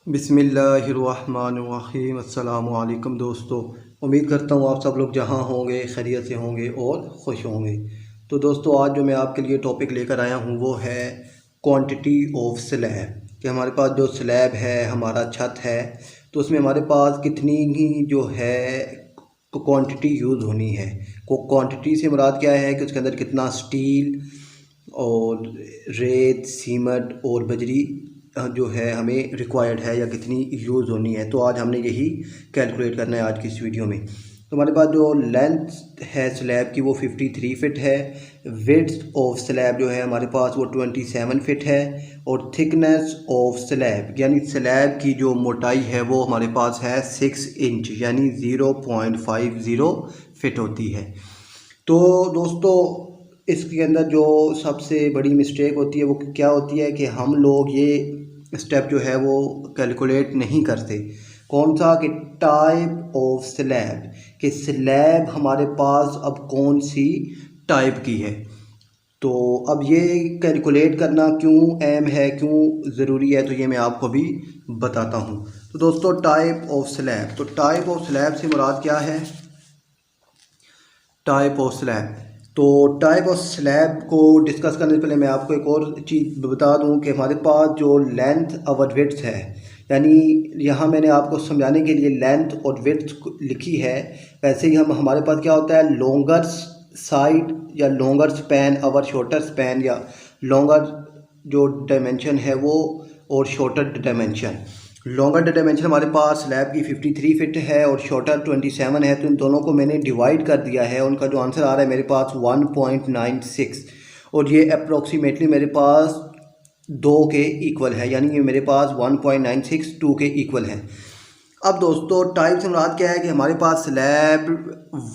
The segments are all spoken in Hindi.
बिस्मिल्लाहिर्रहमानिर्रहीम। अस्सलामु अलैकुम दोस्तों, उम्मीद करता हूँ आप सब लोग जहाँ होंगे खैरियत से होंगे और ख़ुश होंगे। तो दोस्तों, आज जो मैं आपके लिए टॉपिक लेकर आया हूँ वो है क्वांटिटी ऑफ स्लैब। कि हमारे पास जो स्लैब है, हमारा छत है, तो उसमें हमारे पास कितनी ही जो है क्वांटिटी यूज़ होनी है। क्वांटिटी से मुराद क्या है कि उसके अंदर कितना स्टील और रेत, सीमेंट और बजरी जो है हमें रिक्वायर्ड है या कितनी यूज़ होनी है। तो आज हमने यही कैलकुलेट करना है आज की इस वीडियो में। तो हमारे पास जो लेंथ है स्लैब की वो 53 फिट है। विड्थ ऑफ स्लैब जो है हमारे पास वो 27 फिट है। और थिकनेस ऑफ स्लैब यानी स्लैब की जो मोटाई है वो हमारे पास है 6 इंच यानी 0.50 फिट होती है। तो दोस्तों, इसके अंदर जो सबसे बड़ी मिस्टेक होती है वो क्या होती है कि हम लोग ये स्टेप जो है वो कैलकुलेट नहीं करते। कौन सा? कि टाइप ऑफ स्लैब, कि स्लैब हमारे पास अब कौन सी टाइप की है। तो अब ये कैलकुलेट करना क्यों अहम है, क्यों ज़रूरी है, तो ये मैं आपको भी बताता हूँ। तो दोस्तों, टाइप ऑफ स्लैब, तो टाइप ऑफ स्लैब से मुराद क्या है? टाइप ऑफ स्लैब, तो टाइप ऑफ स्लैब को डिस्कस करने से पहले मैं आपको एक और चीज़ बता दूं कि हमारे पास जो लेंथ और विड्थ है, यानी यहाँ मैंने आपको समझाने के लिए लेंथ और विड्थ लिखी है। वैसे ही हमारे पास क्या होता है, लॉन्गर साइड या लॉन्गर स्पैन और शॉर्टर स्पैन, या लॉन्गर जो डायमेंशन है वो और शॉर्टर डायमेंशन। लॉन्गर डायमेंशन हमारे पास स्लैब की 53 फिट है और शॉर्टर 27 है। तो इन दोनों को मैंने डिवाइड कर दिया है। उनका जो आंसर आ रहा है मेरे पास 1.96, और ये अप्रोक्सीमेटली मेरे पास 2 के इक्वल है, यानी ये मेरे पास 1.96 2 के इक्वल है। अब दोस्तों, टाइप से मुराद क्या है कि हमारे पास स्लैब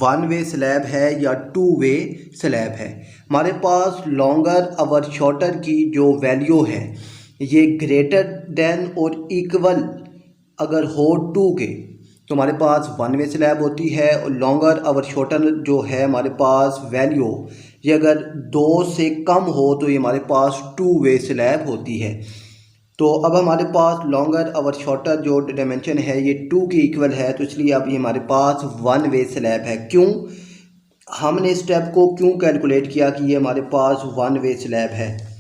1 वे स्लैब है या 2 वे स्लैब है। हमारे पास लॉन्गर और शॉर्टर की जो वैल्यू है ये ग्रेटर देन और इक्वल अगर हो 2 के, तो हमारे पास 1 वे स्लैब होती है। और लॉन्गर और शॉर्टर जो है हमारे पास वैल्यू, ये अगर 2 से कम हो तो ये हमारे पास 2 वे स्लैब होती है। तो अब हमारे पास लॉन्गर और शॉर्टर जो डायमेंशन है ये 2 के इक्वल है, तो इसलिए अब ये हमारे पास 1 वे स्लैब है। क्यों हमने इस स्टेप को क्यों कैलकुलेट किया कि ये हमारे पास 1 वे स्लैब है?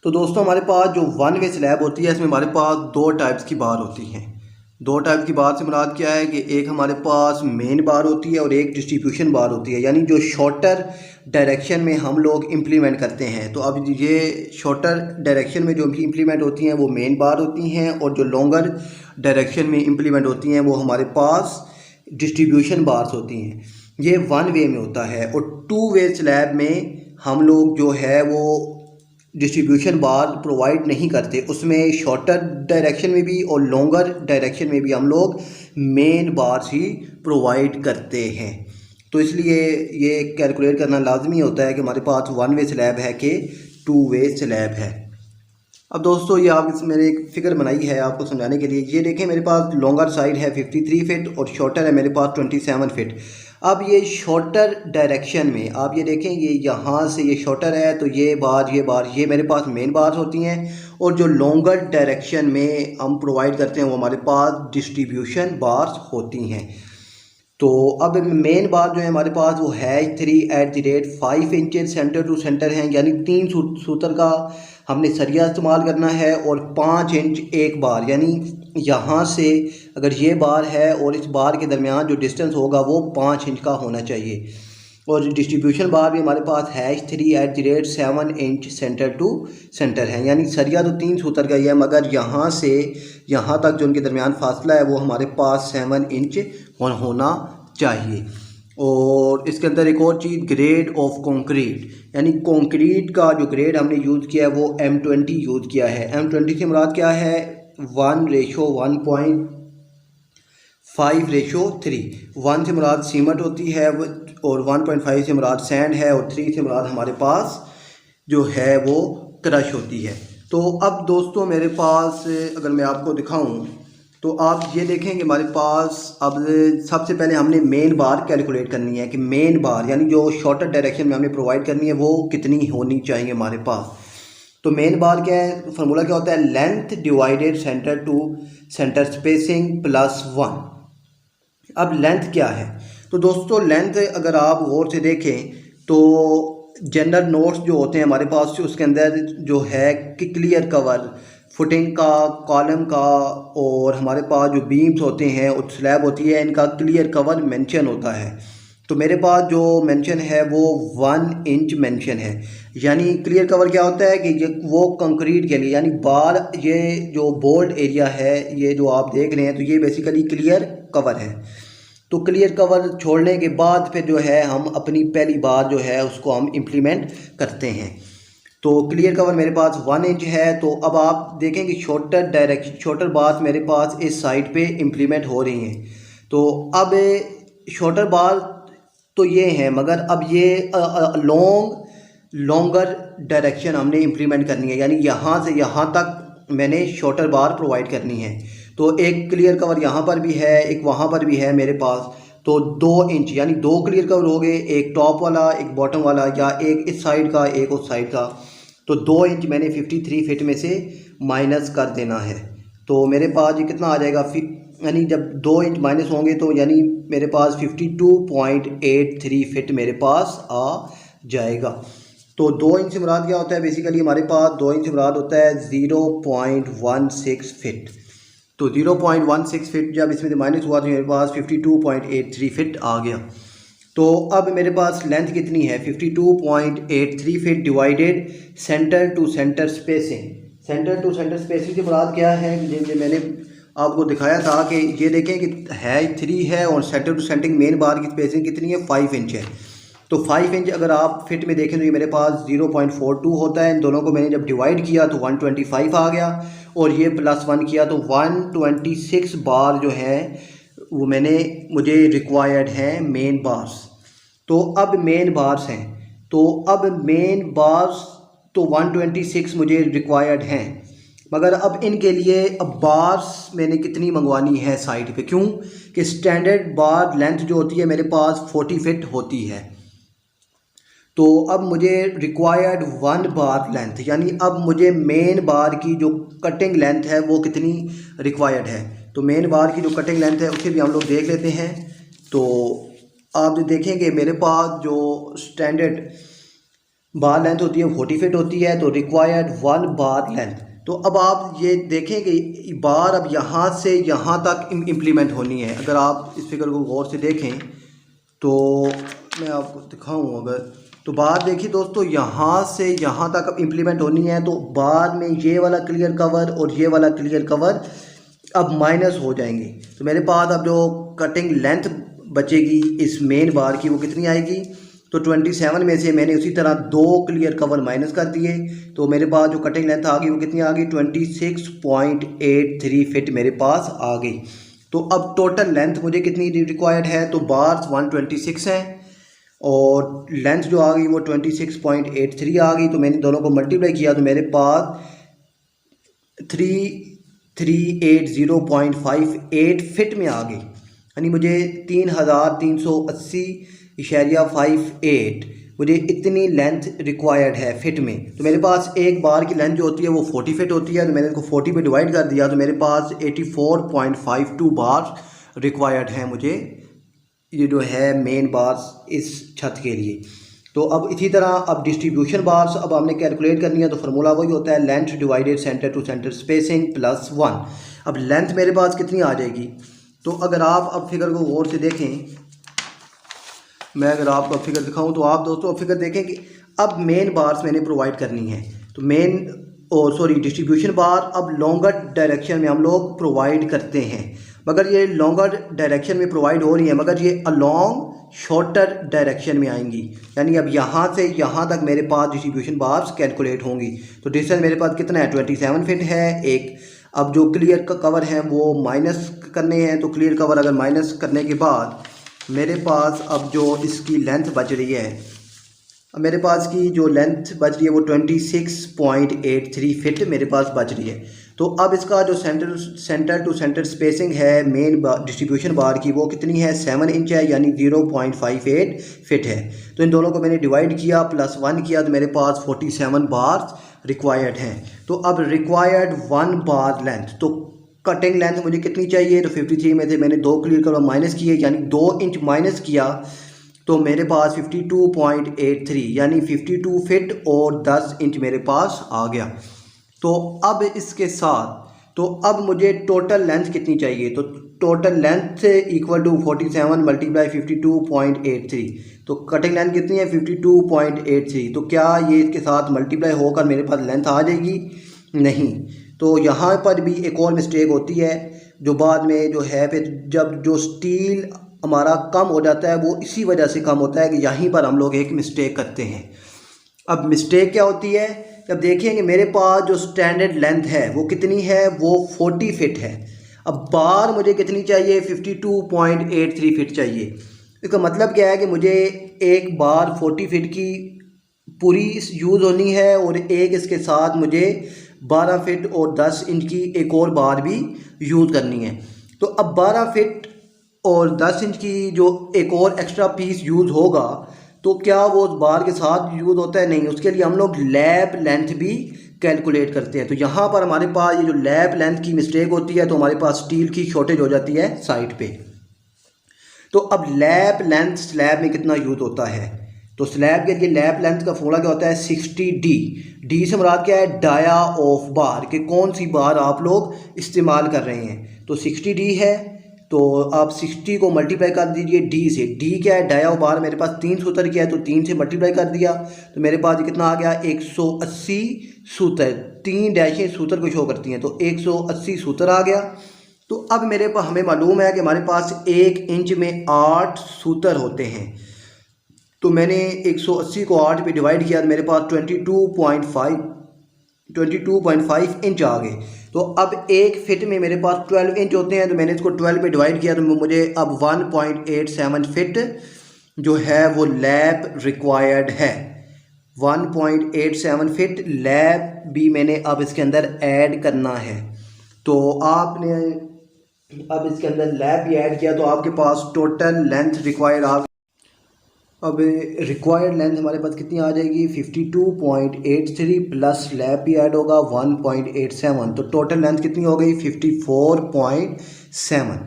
तो दोस्तों, हमारे पास जो 1 वे स्लैब होती है इसमें हमारे पास 2 टाइप्स की बार होती हैं। 2 टाइप की बार से मुराद क्या है कि एक हमारे पास मेन बार होती है और एक डिस्ट्रीब्यूशन बार होती है, यानी जो शॉर्टर डायरेक्शन में हम लोग इम्प्लीमेंट करते हैं। तो अब ये शॉर्टर डायरेक्शन में जो इम्प्लीमेंट होती हैं वो मेन बार होती हैं, और जो लॉन्गर डायरेक्शन में इम्प्लीमेंट होती हैं वो हमारे पास डिस्ट्रीब्यूशन बार्स होती हैं। ये 1 वे में होता है। और 2 वे स्लैब में हम लोग जो है वो डिस्ट्रीब्यूशन बार प्रोवाइड नहीं करते, उसमें शॉर्टर डायरेक्शन में भी और लॉन्गर डायरेक्शन में भी हम लोग मेन बार्स ही प्रोवाइड करते हैं। तो इसलिए ये कैलकुलेट करना लाजमी होता है कि हमारे पास 1 वे स्लैब है कि 2 वे स्लैब है। अब दोस्तों, ये आप मैंने एक फ़िगर बनाई है आपको समझाने के लिए। ये देखें, मेरे पास लॉन्गर साइड है 53 फिट और शॉर्टर है मेरे पास 27 फिट। अब ये शॉर्टर डायरेक्शन में आप ये देखें, ये यहाँ से ये शॉर्टर है, तो ये बार ये मेरे पास मेन बार होती हैं। और जो लॉन्गर डायरेक्शन में हम प्रोवाइड करते हैं वो हमारे पास डिस्ट्रीब्यूशन बार्स होती हैं। तो अब मेन बार जो है हमारे पास वो है 3/5 इंचेस सेंटर टू सेंटर है, यानी 3 सूत्र का हमने सरिया इस्तेमाल करना है। और 5 इंच एक बार, यानी यहाँ से अगर ये बार है और इस बार के दरमियान जो डिस्टेंस होगा वो 5 इंच का होना चाहिए। और डिस्ट्रीब्यूशन बार भी हमारे पास है 3/7 इंच सेंटर टू सेंटर है, यानी सरिया तो 3 सूत्र का ही है, मगर यहाँ से यहाँ तक जो उनके दरमियान फासला है वो हमारे पास 7 इंच होना चाहिए। और इसके अंदर एक और चीज़, ग्रेड ऑफ कंक्रीट, यानी कंक्रीट का जो ग्रेड हमने यूज़ किया है वो M20 यूज़ किया है। M20 से मुराद क्या है? 1:1.5:3। 1 से मुराद सीमेंट होती है और 1.5 से मुराद सैंड है और 3 से मुराद हमारे पास जो है वो क्रश होती है। तो अब दोस्तों, मेरे पास अगर मैं आपको दिखाऊं तो आप ये देखेंगे हमारे पास अब सबसे पहले हमने मेन बार कैलकुलेट करनी है कि मेन बार यानी जो शॉर्टर डायरेक्शन में हमने प्रोवाइड करनी है वो कितनी होनी चाहिए हमारे पास। तो मेन बार क्या है, फार्मूला क्या होता है, length divided centre to centre spacing plus 1। अब लेंथ क्या है, तो दोस्तों लेंथ अगर आप गौर से देखें तो जनरल नोट्स जो होते हैं हमारे पास, उसके अंदर जो है कि क्लियर कवर, फुटिंग का, कॉलम का, और हमारे पास जो बीम्स होते हैं और स्लैब होती है, इनका क्लियर कवर मेंशन होता है। तो मेरे पास जो मेंशन है वो 1 इंच मेंशन है। यानी क्लियर कवर क्या होता है कि ये वो कंक्रीट के लिए, यानी बार, ये जो बोल्ड एरिया है ये जो आप देख रहे हैं, तो ये बेसिकली क्लियर कवर है। तो क्लियर कवर छोड़ने के बाद फिर जो है हम अपनी पहली बार जो है उसको हम इम्प्लीमेंट करते हैं। तो क्लियर कवर मेरे पास 1 इंच है। तो अब आप देखें कि शॉर्टर बार मेरे पास इस साइड पे इम्प्लीमेंट हो रही हैं। तो अब शॉर्टर बार तो ये हैं, मगर अब ये लॉन्गर डायरेक्शन हमने इम्प्लीमेंट करनी है, यानी यहाँ से यहाँ तक मैंने शॉर्टर बार प्रोवाइड करनी है। तो एक क्लियर कवर यहाँ पर भी है, एक वहाँ पर भी है मेरे पास। तो 2 इंच यानी 2 क्लियर कवर हो गए, एक टॉप वाला एक बॉटम वाला, या एक इस साइड का एक उस साइड का। तो 2 इंच मैंने 53 फिट में से माइनस कर देना है। तो मेरे पास ये कितना आ जाएगा, यानी जब 2 इंच माइनस होंगे तो यानी मेरे पास 52.83 फिट मेरे पास आ जाएगा। तो 2 इंच से मुराद क्या होता है, बेसिकली हमारे पास 2 इंच से मुराद होता है 0.16 फिट। तो 0.16 फिट जब इसमें से माइनस हुआ तो मेरे पास 52.83 फिट आ गया। तो अब मेरे पास लेंथ कितनी है, 52.83 feet divided centre to centre spacing. Centre to centre spacing से मुराद क्या है, जैसे मैंने आपको दिखाया था कि ये देखें कि है 3 है और centre to centre main bar की स्पेसिंग कितनी है, 5 इंच है। तो 5 इंच अगर आप फिट में देखें तो ये मेरे पास 0.42 होता है। इन दोनों को मैंने जब डिवाइड किया तो 125 आ गया, और ये +1 किया तो 126 बार जो है वो मुझे रिक्वायर्ड हैं मेन बार्स। तो अब मेन बार्स हैं, तो अब मेन बार्स तो 126 मुझे रिक्वायर्ड हैं, मगर अब इनके लिए अब बार्स मैंने कितनी मंगवानी है साइड पे, क्यों कि स्टैंडर्ड बार लेंथ जो होती है मेरे पास 40 फिट होती है। तो अब मुझे रिक्वायर्ड 1 बार लेंथ, यानी अब मुझे मेन बार की जो कटिंग लेंथ है वो कितनी रिक्वायर्ड है। तो मेन बार की जो कटिंग लेंथ है उसे भी हम लोग देख लेते हैं। तो आप देखेंगे मेरे पास जो स्टैंडर्ड बार लेंथ होती है 40 फिट होती है, तो रिक्वायर्ड 1 बार लेंथ। तो अब आप ये देखें कि बार अब यहाँ से यहाँ तक इम्प्लीमेंट होनी है। अगर आप इस फिगर को गौर से देखें तो मैं आपको दिखाऊँ, अगर तो बार देखिए दोस्तों, यहाँ से यहाँ तक अब इम्प्लीमेंट होनी है। तो बाद में ये वाला क्लियर कवर और ये वाला क्लियर कवर अब माइनस हो जाएंगे। तो मेरे पास अब जो कटिंग लेंथ बचेगी इस मेन बार की वो कितनी आएगी, तो 27 में से मैंने उसी तरह 2 क्लियर कवर माइनस कर दिए। तो मेरे पास जो कटिंग लेंथ आ गई वो कितनी आ गई, 26.83 फिट मेरे पास आ गई। तो अब टोटल लेंथ मुझे कितनी रिक्वायर्ड है, तो बार्स 126 हैं और लेंथ जो आ गई वो 26.83 आ गई। तो मैंने दोनों को मल्टीप्लाई किया तो मेरे पास 3380.58 फिट में आ गई, यानी मुझे 3380.58 मुझे इतनी लेंथ रिक्वायर्ड है फिट में। तो मेरे पास एक बार की लेंथ जो होती है वो 40 फिट होती है, तो मैंने इसको 40 पे डिवाइड कर दिया, तो मेरे पास 84.52 बार रिक्वायर्ड हैं मुझे, ये जो है मेन बार्स इस छत के लिए। तो अब इसी तरह अब डिस्ट्रीब्यूशन बार्स अब हमने कैलकुलेट करनी है। तो फार्मूला वही होता है length divided centre to centre spacing +1। अब लेंथ मेरे पास कितनी आ जाएगी, तो अगर आप अब फिगर को गौर से देखें, मैं अगर आपको फिगर दिखाऊं तो आप दोस्तों फिगर देखें कि अब मेन बार्स मैंने प्रोवाइड करनी है। तो डिस्ट्रीब्यूशन बार अब लॉन्गर डायरेक्शन में हम लोग प्रोवाइड करते हैं, मगर ये लॉन्गर डायरेक्शन में प्रोवाइड हो रही है, मगर ये अलॉन्ग शॉर्टर डायरेक्शन में आएंगी। यानी अब यहाँ से यहाँ तक मेरे पास डिस्ट्रीब्यूशन बार्स कैलकुलेट होंगी। तो डिस्टेंस मेरे पास कितना है, 27 फिट है एक। अब जो क्लियर का कवर है वो माइनस करने हैं, तो क्लियर कवर अगर माइनस करने के बाद मेरे पास अब जो इसकी लेंथ बच रही है, अब मेरे पास की जो लेंथ बच रही है वो 26.83 फिट मेरे पास बच रही है। तो अब इसका जो सेंटर टू सेंटर स्पेसिंग है मेन डिस्ट्रीब्यूशन बार की वो कितनी है, 7 इंच है, यानी 0.58 फिट है। तो इन दोनों को मैंने डिवाइड किया +1 किया तो मेरे पास 47 बार्स रिक्वायर्ड हैं। तो अब रिक्वायर्ड 1 बार लेंथ, तो कटिंग लेंथ मुझे कितनी चाहिए, तो 53 में से मैंने 2 क्लियर करो माइनस किए, यानी 2 इंच माइनस किया तो मेरे पास 52.83 यानी 52 फिट और 10 इंच मेरे पास आ गया। तो अब इसके साथ तो अब मुझे टोटल लेंथ कितनी चाहिए, तो total length equal to 47 multiply 52.83, तो कटिंग लेंथ कितनी है 52.83, तो क्या ये इसके साथ मल्टीप्लाई होकर मेरे पास लेंथ आ जाएगी, नहीं। तो यहाँ पर भी एक और मिस्टेक होती है जो बाद में जो है फिर जब जो स्टील हमारा कम हो जाता है वो इसी वजह से कम होता है कि यहीं पर हम लोग एक मिस्टेक करते हैं। अब मिस्टेक क्या होती है, जब देखेंगे मेरे पास जो स्टैंडर्ड लेंथ है वो कितनी है, वो 40 फिट है। अब बार मुझे कितनी चाहिए 52.83 फिट चाहिए। इसका मतलब क्या है कि मुझे एक बार 40 फिट की पूरी यूज़ होनी है और एक इसके साथ मुझे 12 फिट और 10 इंच की एक और बार भी यूज़ करनी है। तो अब 12 फिट और 10 इंच की जो एक और एक्स्ट्रा पीस यूज़ होगा तो क्या वो उस बार के साथ यूज़ होता है, नहीं। उसके लिए हम लोग लैब लेंथ भी कैलकुलेट करते हैं। तो यहाँ पर हमारे पास ये जो लैब लेंथ की मिस्टेक होती है तो हमारे पास स्टील की शॉर्टेज हो जाती है साइड पे। तो अब लैब लेंथ स्लैब में कितना यूज़ होता है, तो स्लैब के लिए लैब लेंथ का फॉर्मूला क्या होता है 60D। डी से मुराद क्या है, डाया ऑफ बार, कि कौन सी बार आप लोग इस्तेमाल कर रहे हैं। तो 60D है, तो आप 60 को मल्टीप्लाई कर दीजिए डी से। डी क्या है, डाया ऑफ बार मेरे पास 3 सूत्र किया है तो 3 से मल्टीप्लाई कर दिया तो मेरे पास कितना आ गया 180 सूत्र। 3 डैशें सूत्र को शो करती हैं तो 180 सूत्र आ गया। तो अब मेरे पास हमें मालूम है कि हमारे पास 1 इंच में 8 सूत्र होते हैं। तो मैंने 180 को 8 पे डिवाइड किया तो मेरे पास 22.5 इंच आ गए। तो अब एक फिट में मेरे पास 12 इंच होते हैं तो मैंने इसको 12 पे डिवाइड किया तो मुझे अब 1.87 फिट जो है वो लैब रिक्वायर्ड है। 1.87 फिट लैब भी मैंने अब इसके अंदर ऐड करना है। तो आपने अब इसके अंदर लैब भी ऐड किया तो आपके पास टोटल लेंथ रिक्वायर्ड अब रिक्वायर्ड लेंथ हमारे पास कितनी आ जाएगी 52.83 प्लस लैब भी ऐड होगा 1.87, तो टोटल लेंथ कितनी हो गई 54.7।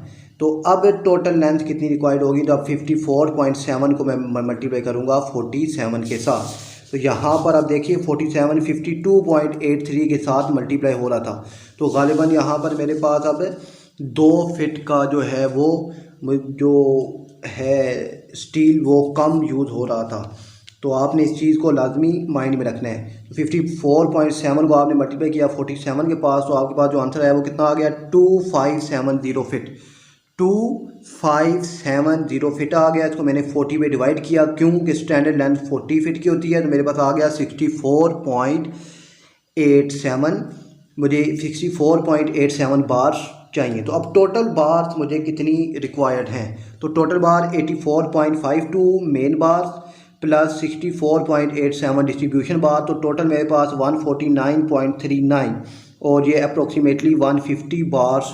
तो अब टोटल लेंथ कितनी रिक्वायर्ड होगी, तो अब 54.7 को मैं मल्टीप्लाई करूँगा 47 के साथ। तो यहाँ पर अब देखिए 47 52.83 के साथ मल्टीप्लाई हो रहा था तो गालिबन यहाँ पर मेरे पास अब 2 फिट का जो है वो जो है स्टील वो कम यूज़ हो रहा था। तो आपने इस चीज़ को लाजमी माइंड में रखना है। तो 54.7 को आपने मल्टीप्लाई किया 47 के पास तो आपके पास जो आंसर है वो कितना आ गया 2570 फिट। 2570 फिट आ गया। इसको मैंने 40 पे डिवाइड किया क्योंकि स्टैंडर्ड लेंथ 40 फिट की होती है तो मेरे पास आ गया 64.87। मुझे 64.87 बार चाहिए। तो अब टोटल बार्स मुझे कितनी रिक्वायर्ड हैं, तो टोटल बार 84.52 मेन बार्स प्लस 64.87 डिस्ट्रीब्यूशन बार, तो टोटल मेरे पास 149.39 और ये अप्रोक्सीमेटली 150 बार्स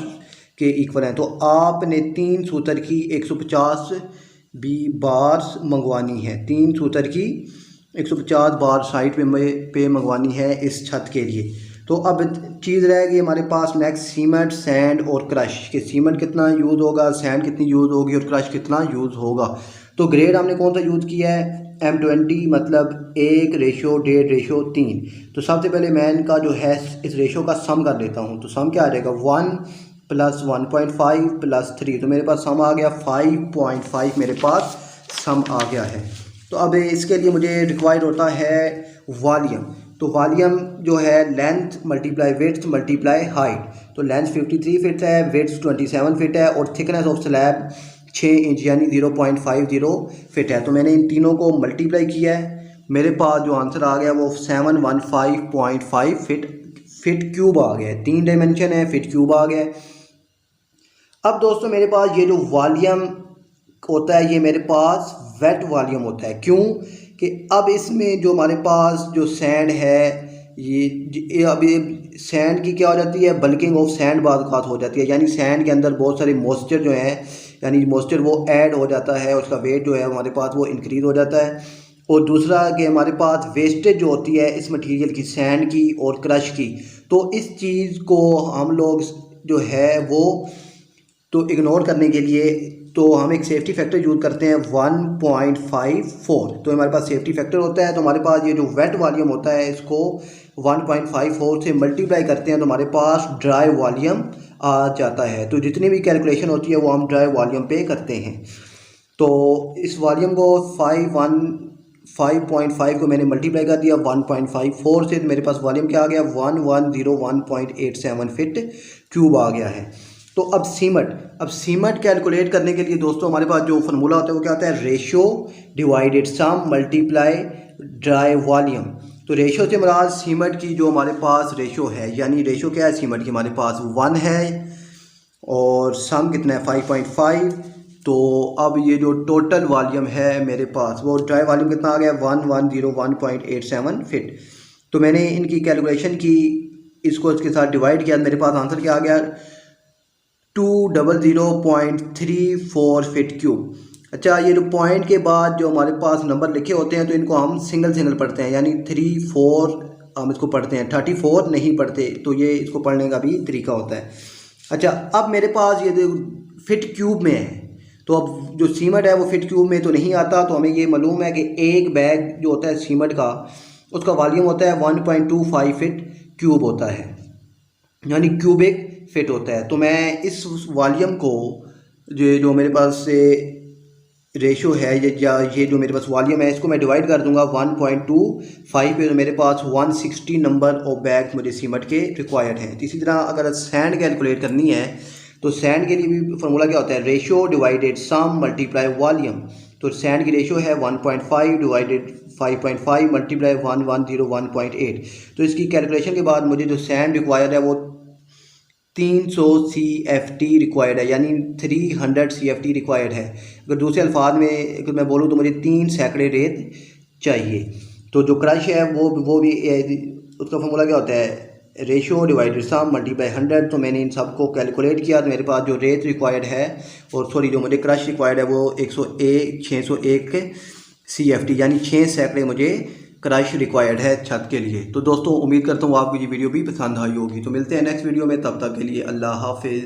के इक्वल हैं। तो आपने 3 सूत्र की 150 भी बार्स मंगवानी है। 3 सूत्र की 150 बार साइड पे मंगवानी है इस छत के लिए। तो अब चीज़ रहेगी हमारे पास नेक्स्ट सीमेंट सैंड और क्रश, कि सीमेंट कितना यूज़ होगा, सैंड कितनी यूज़ होगी और क्रश कितना यूज़ होगा। तो ग्रेड हमने कौन सा यूज़ किया है M20 मतलब 1:1.3। तो सबसे पहले मैं इनका जो है इस रेशो का सम कर लेता हूँ। तो सम क्या आ जाएगा 1 + 1.5 + 3, तो मेरे पास सम आ गया 5.5 मेरे पास सम आ गया है। तो अब इसके लिए मुझे रिक्वायर्ड होता है वॉल्यूम। तो वॉल्यूम जो है length multiply width multiply height. तो लेंथ 53 फिट है, विड्थ 27 फिट है और थिकनेस ऑफ स्लैब 6 इंच यानी 0.50 फिट है। तो मैंने इन तीनों को मल्टीप्लाई किया है, मेरे पास जो आंसर आ गया वो 715.5 फिट क्यूब आ गया है। 3 डायमेंशन है, फिट क्यूब आ गया है। अब दोस्तों मेरे पास ये जो वॉल्यूम होता है ये मेरे पास वेट वॉल्यूम होता है। क्यों कि अब इसमें जो हमारे पास जो सैंड है ये अब ये सैंड की क्या हो जाती है, बल्किंग ऑफ सैंड बाद हो जाती है, यानी सैंड के अंदर बहुत सारे मॉइस्चर जो है यानी मॉइस्चर वो ऐड हो जाता है, उसका वेट जो है हमारे पास वो इंक्रीज़ हो जाता है। और दूसरा कि हमारे पास वेस्टेज जो होती है इस मटेरियल की, सैंड की और क्रश की, तो इस चीज़ को हम लोग जो है वो तो इग्नोर करने के लिए तो हम एक सेफ्टी फैक्टर यूज़ करते हैं 1.54। तो हमारे पास सेफ्टी फैक्टर होता है, तो हमारे पास ये जो वेट वॉल्यूम होता है इसको 1.54 से मल्टीप्लाई करते हैं तो हमारे पास ड्राई वॉल्यूम आ जाता है। तो जितनी भी कैलकुलेशन होती है वो हम ड्राई वॉल्यूम पे करते हैं। तो इस वॉल्यूम को 5.5 को मैंने मल्टीप्लाई कर दिया 1.54 से, तो मेरे पास वॉल्यूम क्या आ गया 1101.87 फीट क्यूब आ गया है। तो अब सीमट कैलकुलेट करने के लिए दोस्तों हमारे पास जो फार्मूला होता है वो क्या होता है, रेशो डिवाइडेड सम मल्टीप्लाई ड्राई वॉल्यूम। तो रेशो से मुराद सीमट की जो हमारे पास रेशो है, यानी रेशो क्या है सीमट की, हमारे पास 1 है और सम कितना है 5.5। तो अब ये जो टोटल वॉल्यूम है मेरे पास वो ड्राई वॉल्यूम कितना आ गया 1101.87 फीट। तो मैंने इनकी कैलकुलेशन की, इसको इसके साथ डिवाइड किया, मेरे पास आंसर क्या आ गया 200.34 फीट क्यूब। अच्छा, ये जो पॉइंट के बाद जो हमारे पास नंबर लिखे होते हैं तो इनको हम सिंगल पढ़ते हैं, यानी 3-4 हम इसको पढ़ते हैं, 34 नहीं पढ़ते, तो ये इसको पढ़ने का भी तरीका होता है। अच्छा, अब मेरे पास ये फिट क्यूब में है, तो अब जो सीमट है वो फिट क्यूब में तो नहीं आता, तो हमें ये मालूम है कि एक बैग जो होता है सीमट का उसका वॉल्यूम होता है 1.25 फीट क्यूब होता है, यानी क्यूबिक फिट होता है। तो मैं इस वॉल्यूम को जो मेरे पास से रेशो है या ये जो मेरे पास वॉल्यूम है इसको मैं डिवाइड कर दूंगा 1.25 पे, तो मेरे पास 160 नंबर ऑफ बैग मुझे सीमट के रिक्वायर्ड हैं। इसी तरह अगर सैंड कैलकुलेट करनी है तो सैंड के लिए भी फार्मूला क्या होता है, रेशो डिवाइडेड सम मल्टीप्लाई वॉल्यूम। तो सैंड की रेशो है 1.5 डिवाइडेड 5.5 मल्टीप्लाई 1101.8। तो इसकी कैलकुलेशन के बाद मुझे जो सैंड रिक्वायर्ड है वो 300 CFT रिक्वायर्ड है, यानी 300 CFT रिक्वायर्ड है। अगर दूसरे अल्फाज में अगर मैं बोलूँ तो मुझे 3 सैकड़े रेत चाहिए। तो जो क्रश है वो भी उसका फार्मूला क्या होता है, रेशो डिवाइडेड सम मल्टीप्लाई 100। तो मैंने इन सब को कैलकुलेट किया तो मेरे पास जो रेत रिक्वायर्ड है और सॉरी जो मुझे क्रश रिक्वायर्ड है वो 601 CFT, यानी 6 सैकड़े मुझे क्रश रिक्वायर्ड है छत के लिए। तो दोस्तों उम्मीद करता हूँ आपको ये वीडियो भी पसंद आई होगी। तो मिलते हैं नेक्स्ट वीडियो में, तब तक के लिए अल्लाह हाफिज़।